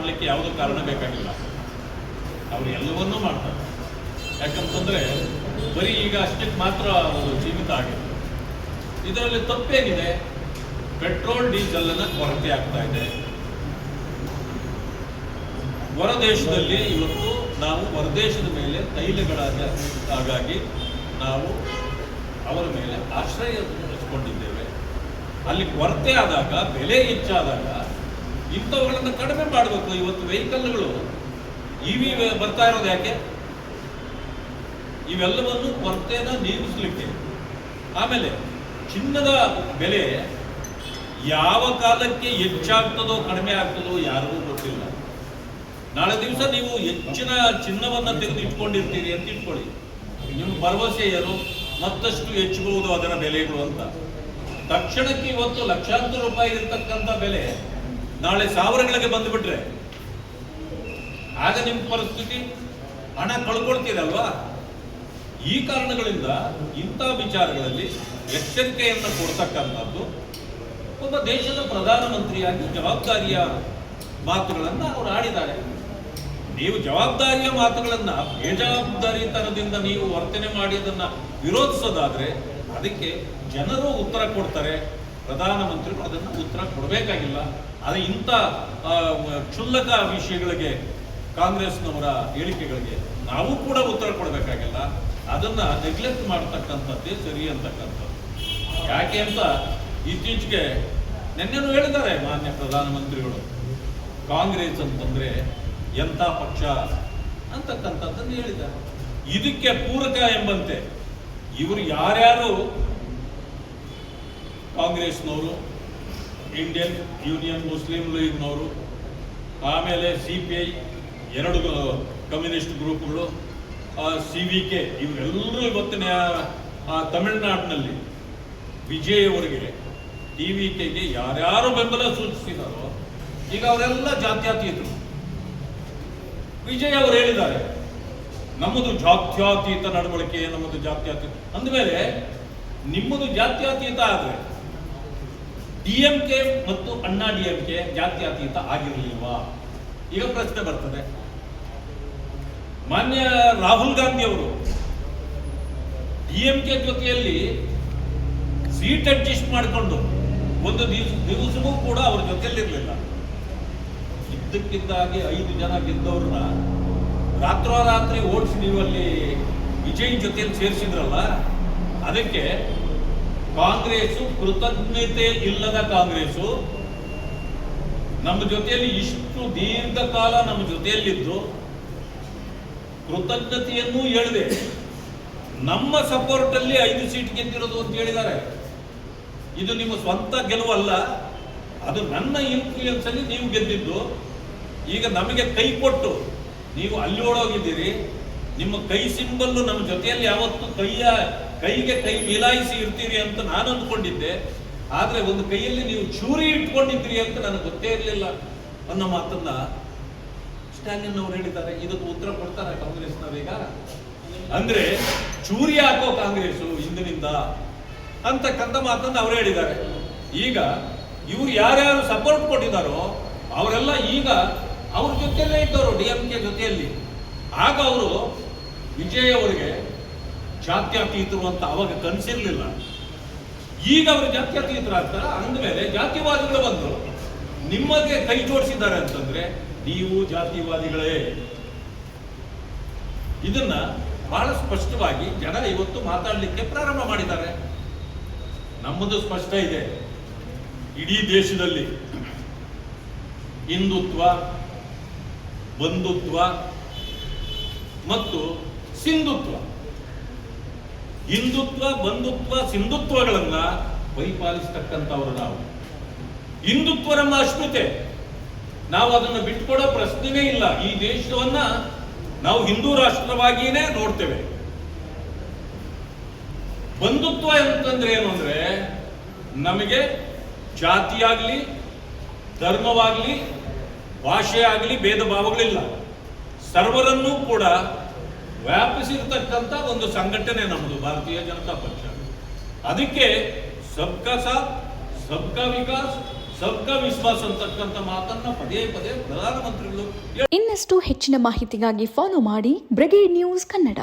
ಮಾಡಲಿಕ್ಕೆ ಯಾವುದೋ ಕಾರಣ ಬೇಕಾಗಿಲ್ಲ. ಅವರು ಎಲ್ಲವನ್ನೂ ಮಾಡ್ತಾರೆ. ಯಾಕಂತಂದರೆ ಬರೀ ಈಗ ಅಷ್ಟಕ್ಕೆ ಮಾತ್ರ ಅವರು ಸೀಮಿತ ಆಗಿದೆ. ಇದರಲ್ಲಿ ತಪ್ಪೇನಿದೆ? ಪೆಟ್ರೋಲ್ ಡೀಸೆಲ್ನ ಕೊರತೆ ಆಗ್ತಾ ಇದೆ. ಹೊರದೇಶದಲ್ಲಿ ಇವತ್ತು ನಾವು ಹೊರದೇಶದ ಮೇಲೆ ತೈಲಗಳಾದ ಹಾಗಾಗಿ ನಾವು ಅವರ ಮೇಲೆ ಆಶ್ರಯ ಹಚ್ಕೊಂಡಿದ್ದೇವೆ. ಅಲ್ಲಿ ಕೊರತೆ ಆದಾಗ, ಬೆಲೆ ಹೆಚ್ಚಾದಾಗ ಇಂಥವುಗಳನ್ನು ಕಡಿಮೆ ಮಾಡಬೇಕು. ಇವತ್ತು ವೆಹಿಕಲ್ಗಳು ಇವಿ ಬರ್ತಾ ಇರೋದು ಯಾಕೆ? ಇವೆಲ್ಲವನ್ನು ಕೊರತೆನ ನೀಗಿಸ್ಲಿಕ್ಕೆ. ಆಮೇಲೆ ಚಿನ್ನದ ಬೆಲೆ ಯಾವ ಕಾಲಕ್ಕೆ ಹೆಚ್ಚಾಗ್ತದೋ ಕಡಿಮೆ ಆಗ್ತದೋ ಯಾರಿಗೂ ಗೊತ್ತಿಲ್ಲ. ನಾಳೆ ದಿವಸ ನೀವು ಹೆಚ್ಚಿನ ಚಿನ್ನವನ್ನು ತೆಗೆದು ಇಟ್ಕೊಂಡಿರ್ತೀರಿ ಅಂತ ಇಟ್ಕೊಳ್ಳಿ, ನಿಮ್ಮ ಭರವಸೆ ಏನು? ಮತ್ತಷ್ಟು ಹೆಚ್ಚಬಹುದು ಅದರ ಬೆಲೆಗಳು ಅಂತ. ತಕ್ಷಣಕ್ಕೆ ಇವತ್ತು ಲಕ್ಷಾಂತರ ರೂಪಾಯಿ ಇರತಕ್ಕಂಥ ಬೆಲೆ ನಾಳೆ ಸಾವಿರಗಳಿಗೆ ಬಂದುಬಿಟ್ರೆ ಆಗ ನಿಮ್ಮ ಪರಿಸ್ಥಿತಿ, ಹಣ ಕಳ್ಕೊಳ್ತೀರಲ್ವಾ? ಈ ಕಾರಣಗಳಿಂದ ಇಂಥ ವಿಚಾರಗಳಲ್ಲಿ ಎಚ್ಚರಿಕೆಯನ್ನು ಕೊಡ್ತಕ್ಕಂಥದ್ದು ಒಬ್ಬ ದೇಶದ ಪ್ರಧಾನಮಂತ್ರಿಯಾಗಿ ಜವಾಬ್ದಾರಿಯ ಮಾತುಗಳನ್ನು ಅವರು ಆಡಿದ್ದಾರೆ. ನೀವು ಜವಾಬ್ದಾರಿಯ ಮಾತುಗಳನ್ನು ಬೇಜವಾಬ್ದಾರಿತನದಿಂದ ನೀವು ವರ್ತನೆ ಮಾಡಿ ಅದನ್ನು ವಿರೋಧಿಸೋದಾದ್ರೆ ಅದಕ್ಕೆ ಜನರು ಉತ್ತರ ಕೊಡ್ತಾರೆ. ಪ್ರಧಾನಮಂತ್ರಿಗಳು ಅದನ್ನು ಉತ್ತರ ಕೊಡಬೇಕಾಗಿಲ್ಲ. ಆದರೆ ಇಂಥ ಕ್ಷುಲ್ಲಕ ವಿಷಯಗಳಿಗೆ, ಕಾಂಗ್ರೆಸ್ನವರ ಹೇಳಿಕೆಗಳಿಗೆ ನಾವು ಕೂಡ ಉತ್ತರ ಕೊಡಬೇಕಾಗಿಲ್ಲ. ಅದನ್ನು ನೆಗ್ಲೆಕ್ಟ್ ಮಾಡ್ತಕ್ಕಂಥದ್ದೇ ಸರಿ ಅಂತಕ್ಕಂಥದ್ದು. ಯಾಕೆ ಅಂತ ಇತ್ತೀಚೆಗೆ ನಿನ್ನೆನೂ ಹೇಳಿದ್ದಾರೆ ಮಾನ್ಯ ಪ್ರಧಾನಮಂತ್ರಿಗಳು, ಕಾಂಗ್ರೆಸ್ ಅಂತಂದ್ರೆ ಎಂಥ ಪಕ್ಷ ಅಂತಕ್ಕಂಥದ್ದನ್ನು ಹೇಳಿದ್ದಾರೆ. ಇದಕ್ಕೆ ಪೂರಕ ಎಂಬಂತೆ ಇವರು ಯಾರ್ಯಾರು ಕಾಂಗ್ರೆಸ್ನವರು, ಇಂಡಿಯನ್ ಯೂನಿಯನ್ ಮುಸ್ಲಿಂ ಲೀಗ್ನವರು, ಆಮೇಲೆ CPI, ಎರಡು ಕಮ್ಯುನಿಸ್ಟ್ ಗ್ರೂಪ್ಗಳು, CVK, ಇವರೆಲ್ಲರೂ ಇವತ್ತಿನ ತಮಿಳುನಾಡಿನಲ್ಲಿ ವಿಜಯ್ ಅವರಿಗೆ, TVKಗೆ ಯಾರ್ಯಾರು ಬೆಂಬಲ ಸೂಚಿಸಿದಾರೋ ಈಗ ಅವರೆಲ್ಲ ಜಾತ್ಯತೀತರು. ವಿಜಯ್ ಅವರು ಹೇಳಿದ್ದಾರೆ ನಮ್ಮದು ಜಾತ್ಯತೀತ ನಡವಳಿಕೆ, ನಮ್ಮದು ಜಾತ್ಯತೀತ ಅಂದಮೇಲೆ ನಿಮ್ಮದು ಜಾತ್ಯತೀತ ಆದರೆ DMK ಮತ್ತು ಅಣ್ಣಾ DMK ಜಾತ್ಯತೀತ ಆಗಿರಲಿಲ್ವಾ? ಈಗ ಪ್ರಶ್ನೆ ಬರ್ತದೆ. ಮಾನ್ಯ ರಾಹುಲ್ ಗಾಂಧಿ ಅವರು DMK ಜೊತೆಯಲ್ಲಿ ಸೀಟ್ ಅಡ್ಜಸ್ಟ್ ಮಾಡಿಕೊಂಡು ಒಂದು ದಿವಸವೂ ಕೂಡ ಅವ್ರ ಜೊತೆಯಲ್ಲಿರಲಿಲ್ಲ. ಇದ್ದಕ್ಕಿದ್ದಾಗಿ 5 ಜನ ಗೆದ್ದವ್ರನ್ನ ರಾತ್ರೋರಾತ್ರಿ ಓಡಿಸಿ ನೀವು ಅಲ್ಲಿ ವಿಜಯ್ ಜೊತೆಯಲ್ಲಿ ಸೇರಿಸಿದ್ರಲ್ಲ, ಅದಕ್ಕೆ ಕಾಂಗ್ರೆಸ್ಸು ಕೃತಜ್ಞತೆ ಇಲ್ಲದ ಕಾಂಗ್ರೆಸ್ಸು ನಮ್ಮ ಜೊತೆಯಲ್ಲಿ ಇಷ್ಟು ದೀರ್ಘಕಾಲ ನಮ್ಮ ಜೊತೆಯಲ್ಲಿದ್ದು ಕೃತಜ್ಞತೆಯನ್ನೂ ಹೇಳಿದೆ. ನಮ್ಮ ಸಪೋರ್ಟ್ ಅಲ್ಲಿ 5 ಸೀಟ್ ಗೆದ್ದಿರೋದು ಅಂತ ಹೇಳಿದ್ದಾರೆ. ಇದು ನಿಮ್ಮ ಸ್ವಂತ ಗೆಲುವಲ್ಲ, ಅದು ನನ್ನ ಇನ್ಫ್ಲೂಯೆನ್ಸ್ ಅಲ್ಲಿ ನೀವು ಗೆದ್ದಿದ್ದು. ಈಗ ನಮಗೆ ಕೈ ಕೊಟ್ಟು ನೀವು ಅಲ್ಲಿ ಓಡೋಗಿದ್ದೀರಿ. ನಿಮ್ಮ ಕೈ ಸಿಂಬಲ್ಲು ನಮ್ಮ ಜೊತೆಯಲ್ಲಿ ಯಾವತ್ತು ಕೈಗೆ ಕೈ ಮಿಲಾಯಿಸಿ ಇರ್ತೀರಿ ಅಂತ ನಾನು ಅಂದ್ಕೊಂಡಿದ್ದೆ. ಆದರೆ ಒಂದು ಕೈಯಲ್ಲಿ ನೀವು ಚೂರಿ ಇಟ್ಕೊಂಡಿದ್ರಿ ಅಂತ ನನಗೆ ಗೊತ್ತೇ ಇರಲಿಲ್ಲ ಅನ್ನೋ ಮಾತನ್ನ ಸ್ಟಾಲಿನ್ ಅವರು ಹೇಳಿದ್ದಾರೆ. ಇದಕ್ಕೆ ಉತ್ತರ ಕೊಡ್ತಾರೆ ಕಾಂಗ್ರೆಸ್ನವರೀಗ? ಅಂದ್ರೆ ಚೂರಿ ಹಾಕೋ ಕಾಂಗ್ರೆಸ್ ಹಿಂದಿನಿಂದ ಅಂತಕ್ಕಂಥ ಮಾತನ್ನು ಅವರು ಹೇಳಿದ್ದಾರೆ. ಈಗ ಇವರು ಯಾರ್ಯಾರು ಸಪೋರ್ಟ್ ಕೊಟ್ಟಿದ್ದಾರೋ ಅವರೆಲ್ಲ ಈಗ ಅವ್ರ ಜೊತೆಯಲ್ಲೇ ಇದ್ದವರು, DMK ಜೊತೆಯಲ್ಲಿ. ಆಗ ಅವರು ವಿಜಯ್ ಅವರಿಗೆ ಜಾತ್ಯತೀತರು ಅಂತ ಅವಾಗ ಕನಸಿರ್ಲಿಲ್ಲ. ಈಗ ಅವರು ಜಾತ್ಯತೀತರಾಗ್ತಾರ. ಅಂದಮೇಲೆ ಜಾತಿವಾದಿಗಳು ಬಂದರು ನಿಮಗೆ ಕೈ ಜೋಡಿಸಿದ್ದಾರೆ ಅಂತಂದ್ರೆ ನೀವು ಜಾತಿವಾದಿಗಳೇ. ಇದನ್ನ ಬಹಳ ಸ್ಪಷ್ಟವಾಗಿ ಜನ ಇವತ್ತು ಮಾತಾಡಲಿಕ್ಕೆ ಪ್ರಾರಂಭ ಮಾಡಿದ್ದಾರೆ. ನಮ್ಮದು ಸ್ಪಷ್ಟ ಇದೆ, ಇಡೀ ದೇಶದಲ್ಲಿ ಹಿಂದುತ್ವ, ಬಂಧುತ್ವ ಮತ್ತು ಸಿಂಧುತ್ವ, ಹಿಂದುತ್ವ, ಬಂಧುತ್ವ, ಸಿಂಧುತ್ವಗಳನ್ನ ಪರಿಪಾಲಿಸತಕ್ಕಂಥವ್ರು ನಾವು. ಹಿಂದುತ್ವ ನಮ್ಮ ಅಸ್ಮಿತೆ, ನಾವು ಅದನ್ನು ಬಿಟ್ಕೊಡೋ ಪ್ರಶ್ನೆನೇ ಇಲ್ಲ. ಈ ದೇಶವನ್ನ ನಾವು ಹಿಂದೂ ರಾಷ್ಟ್ರವಾಗಿಯೇ ನೋಡ್ತೇವೆ. ಬಂಧುತ್ವ ಅಂತಂದ್ರೆ ಏನು ಅಂದ್ರೆ ನಮಗೆ ಜಾತಿಯಾಗ್ಲಿ, ಧರ್ಮವಾಗ್ಲಿ, ಭಾಷೆ ಆಗಲಿ ಭೇದ ಭಾವಗಳಿಲ್ಲ. ಸರ್ವರನ್ನೂ ಕೂಡ ವ್ಯಾಪಿಸಿರ್ತಕ್ಕಂಥ ಒಂದು ಸಂಘಟನೆ ನಮ್ಮದು ಭಾರತೀಯ ಜನತಾ ಪಕ್ಷ. ಅದಕ್ಕೆ ಸಬ್ಕಾ ಸಾಥ್, ಸಬ್ಕಾ ವಿಕಾಸ್, ಸಬ್ಕಾ ವಿಶ್ವಾಸ ಅಂತಕ್ಕಂಥ ಮಾತನ್ನ ಪದೇ ಪದೇ ಪ್ರಧಾನಮಂತ್ರಿಗಳು ಇನ್ನಷ್ಟು ಹೆಚ್ಚಿನ ಮಾಹಿತಿಗಾಗಿ ಫಾಲೋ ಮಾಡಿ ಬ್ರಿಗೇಡ್ ನ್ಯೂಸ್ ಕನ್ನಡ.